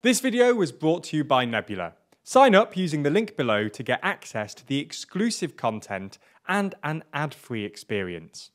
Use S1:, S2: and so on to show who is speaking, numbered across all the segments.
S1: This video was brought to you by Nebula. Sign up using the link below to get access to the exclusive content and an ad-free experience.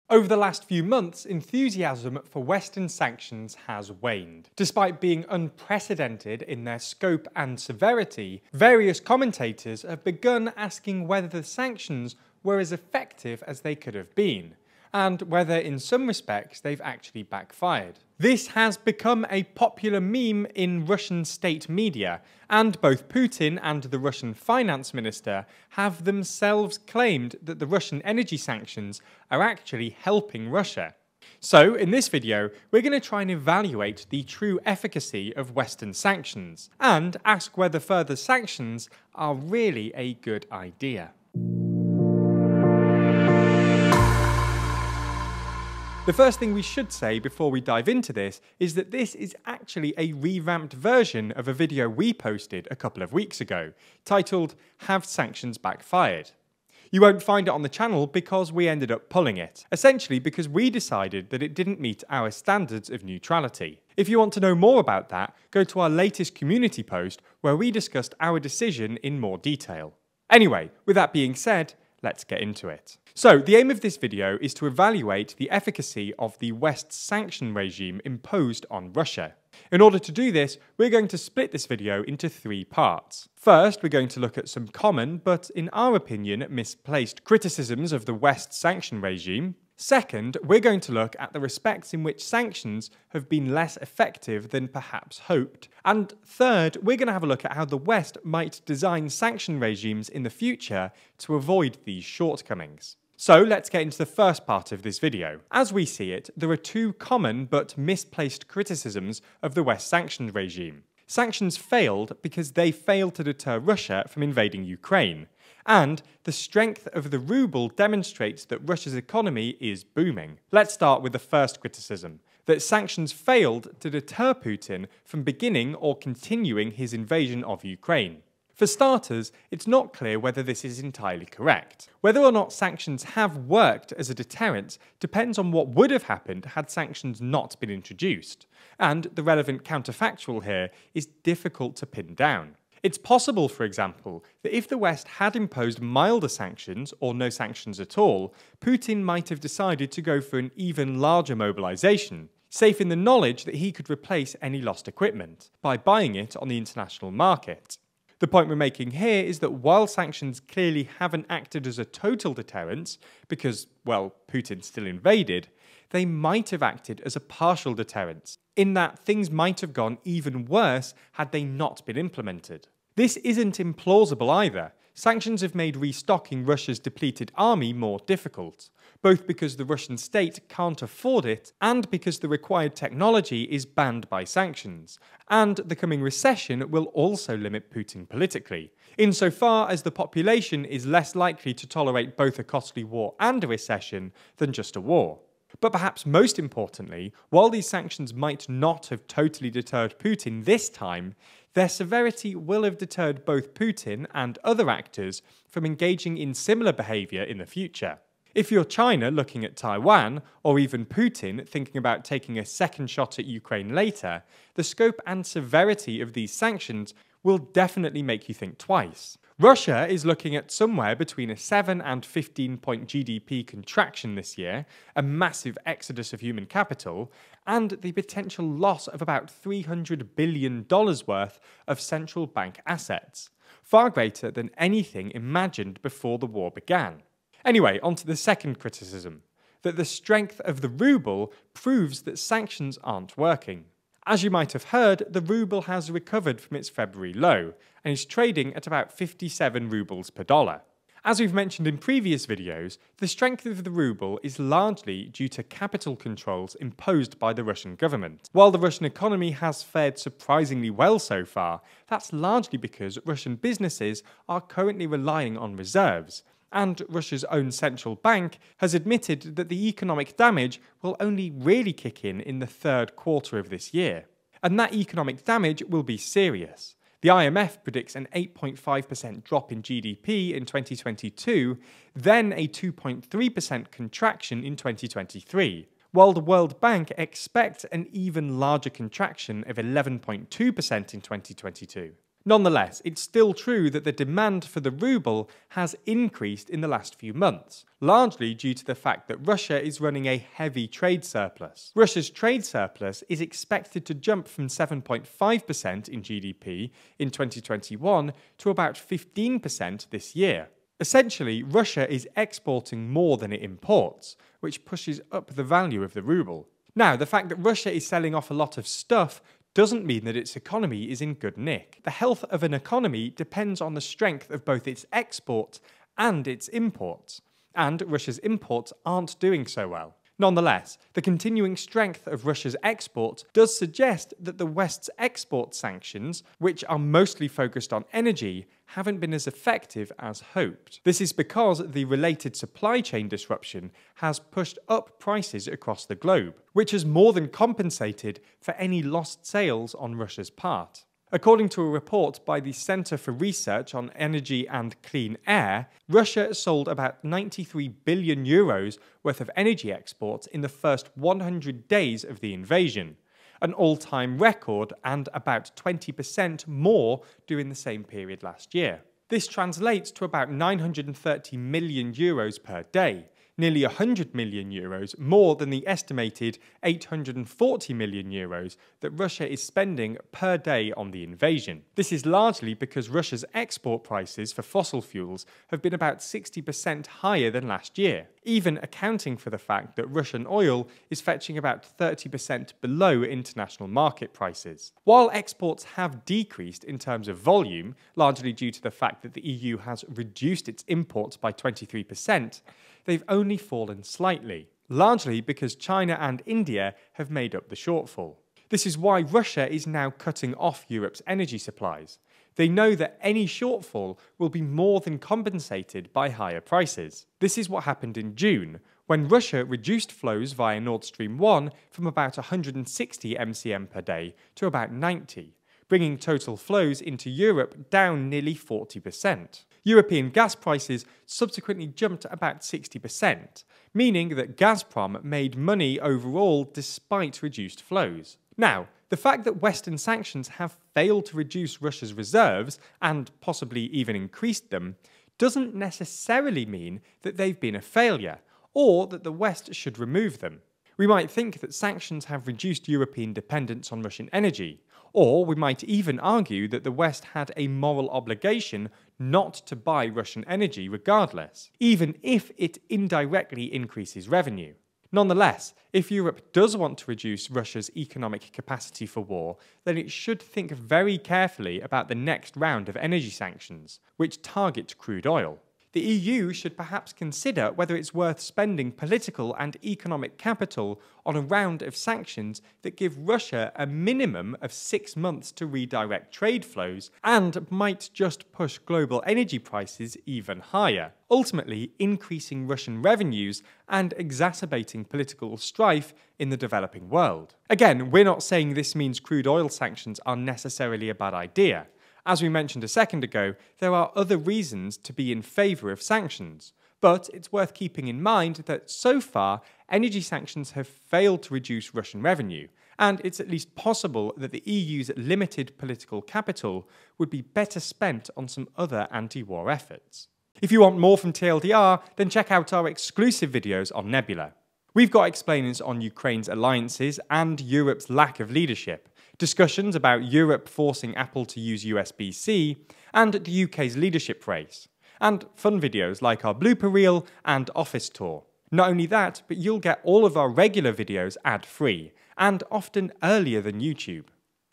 S1: Over the last few months, enthusiasm for Western sanctions has waned. Despite being unprecedented in their scope and severity, various commentators have begun asking whether the sanctions were as effective as they could have been, and whether in some respects they've actually backfired. This has become a popular meme in Russian state media, and both Putin and the Russian finance minister have themselves claimed that the Russian energy sanctions are actually helping Russia. So, in this video, we're going to try and evaluate the true efficacy of Western sanctions, and ask whether further sanctions are really a good idea. The first thing we should say before we dive into this is that this is actually a revamped version of a video we posted a couple of weeks ago, titled "Have Sanctions Backfired?" You won't find it on the channel because we ended up pulling it, essentially because we decided that it didn't meet our standards of neutrality. If you want to know more about that, go to our latest community post where we discussed our decision in more detail. Anyway, with that being said, let's get into it. So, the aim of this video is to evaluate the efficacy of the West's sanction regime imposed on Russia. In order to do this, we're going to split this video into three parts. First, we're going to look at some common, but in our opinion, misplaced criticisms of the West's sanction regime. Second, we're going to look at the respects in which sanctions have been less effective than perhaps hoped. And third, we're going to have a look at how the West might design sanction regimes in the future to avoid these shortcomings. So let's get into the first part of this video. As we see it, there are two common but misplaced criticisms of the West sanctions regime. Sanctions failed because they failed to deter Russia from invading Ukraine. And the strength of the ruble demonstrates that Russia's economy is booming. Let's start with the first criticism, that sanctions failed to deter Putin from beginning or continuing his invasion of Ukraine. For starters, it's not clear whether this is entirely correct. Whether or not sanctions have worked as a deterrent depends on what would have happened had sanctions not been introduced. And the relevant counterfactual here is difficult to pin down. It's possible, for example, that if the West had imposed milder sanctions or no sanctions at all, Putin might have decided to go for an even larger mobilization, safe in the knowledge that he could replace any lost equipment by buying it on the international market. The point we're making here is that while sanctions clearly haven't acted as a total deterrent, because, well, Putin still invaded, they might have acted as a partial deterrent, in that things might have gone even worse had they not been implemented. This isn't implausible either. Sanctions have made restocking Russia's depleted army more difficult, both because the Russian state can't afford it and because the required technology is banned by sanctions, and the coming recession will also limit Putin politically, insofar as the population is less likely to tolerate both a costly war and a recession than just a war. But perhaps most importantly, while these sanctions might not have totally deterred Putin this time, their severity will have deterred both Putin and other actors from engaging in similar behaviour in the future. If you're China looking at Taiwan, or even Putin thinking about taking a second shot at Ukraine later, the scope and severity of these sanctions will definitely make you think twice. Russia is looking at somewhere between a 7 and 15-point GDP contraction this year, a massive exodus of human capital, and the potential loss of about $300 billion worth of central bank assets, far greater than anything imagined before the war began. Anyway, on to the second criticism, that the strength of the ruble proves that sanctions aren't working. As you might have heard, the ruble has recovered from its February low and is trading at about 57 rubles per dollar. As we've mentioned in previous videos, the strength of the ruble is largely due to capital controls imposed by the Russian government. While the Russian economy has fared surprisingly well so far, that's largely because Russian businesses are currently relying on reserves, and Russia's own central bank has admitted that the economic damage will only really kick in the third quarter of this year. And that economic damage will be serious. The IMF predicts an 8.5% drop in GDP in 2022, then a 2.3% contraction in 2023, while the World Bank expects an even larger contraction of 11.2% in 2022. Nonetheless, it's still true that the demand for the ruble has increased in the last few months, largely due to the fact that Russia is running a heavy trade surplus. Russia's trade surplus is expected to jump from 7.5% in GDP in 2021 to about 15% this year. Essentially, Russia is exporting more than it imports, which pushes up the value of the ruble. Now, the fact that Russia is selling off a lot of stuff doesn't mean that its economy is in good nick. The health of an economy depends on the strength of both its exports and its imports, and Russia's imports aren't doing so well. Nonetheless, the continuing strength of Russia's exports does suggest that the West's export sanctions, which are mostly focused on energy, haven't been as effective as hoped. This is because the related supply chain disruption has pushed up prices across the globe, which has more than compensated for any lost sales on Russia's part. According to a report by the Center for Research on Energy and Clean Air, Russia sold about 93 billion euros worth of energy exports in the first 100 days of the invasion, an all-time record and about 20% more during the same period last year. This translates to about 930 million euros per day, nearly 100 million euros more than the estimated 840 million euros that Russia is spending per day on the invasion. This is largely because Russia's export prices for fossil fuels have been about 60% higher than last year, even accounting for the fact that Russian oil is fetching about 30% below international market prices. While exports have decreased in terms of volume, largely due to the fact that the EU has reduced its imports by 23%, they've only fallen slightly, largely because China and India have made up the shortfall. This is why Russia is now cutting off Europe's energy supplies. They know that any shortfall will be more than compensated by higher prices. This is what happened in June, when Russia reduced flows via Nord Stream 1 from about 160 MCM per day to about 90, bringing total flows into Europe down nearly 40%. European gas prices subsequently jumped about 60%, meaning that Gazprom made money overall despite reduced flows. Now, the fact that Western sanctions have failed to reduce Russia's reserves, and possibly even increased them, doesn't necessarily mean that they've been a failure, or that the West should remove them. We might think that sanctions have reduced European dependence on Russian energy, or we might even argue that the West had a moral obligation not to buy Russian energy regardless, even if it indirectly increases revenue. Nonetheless, if Europe does want to reduce Russia's economic capacity for war, then it should think very carefully about the next round of energy sanctions, which target crude oil. The EU should perhaps consider whether it's worth spending political and economic capital on a round of sanctions that give Russia a minimum of 6 months to redirect trade flows and might just push global energy prices even higher, ultimately increasing Russian revenues and exacerbating political strife in the developing world. Again, we're not saying this means crude oil sanctions are necessarily a bad idea. As we mentioned a second ago, there are other reasons to be in favour of sanctions. But it's worth keeping in mind that so far, energy sanctions have failed to reduce Russian revenue, and it's at least possible that the EU's limited political capital would be better spent on some other anti-war efforts. If you want more from TLDR, then check out our exclusive videos on Nebula. We've got explainers on Ukraine's alliances and Europe's lack of leadership, discussions about Europe forcing Apple to use USB-C, and the UK's leadership race, and fun videos like our blooper reel and office tour. Not only that, but you'll get all of our regular videos ad-free, and often earlier than YouTube.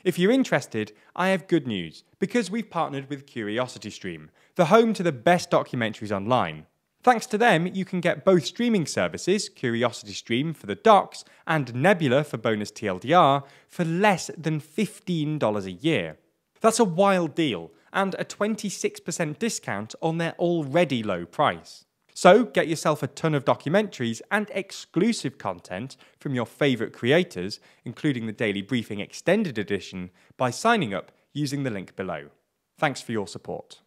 S1: If you're interested, I have good news, because we've partnered with CuriosityStream, the home to the best documentaries online. Thanks to them, you can get both streaming services, CuriosityStream for the docs and Nebula for bonus TLDR, for less than $15 a year. That's a wild deal, and a 26% discount on their already low price. So get yourself a ton of documentaries and exclusive content from your favourite creators, including the Daily Briefing Extended Edition, by signing up using the link below. Thanks for your support.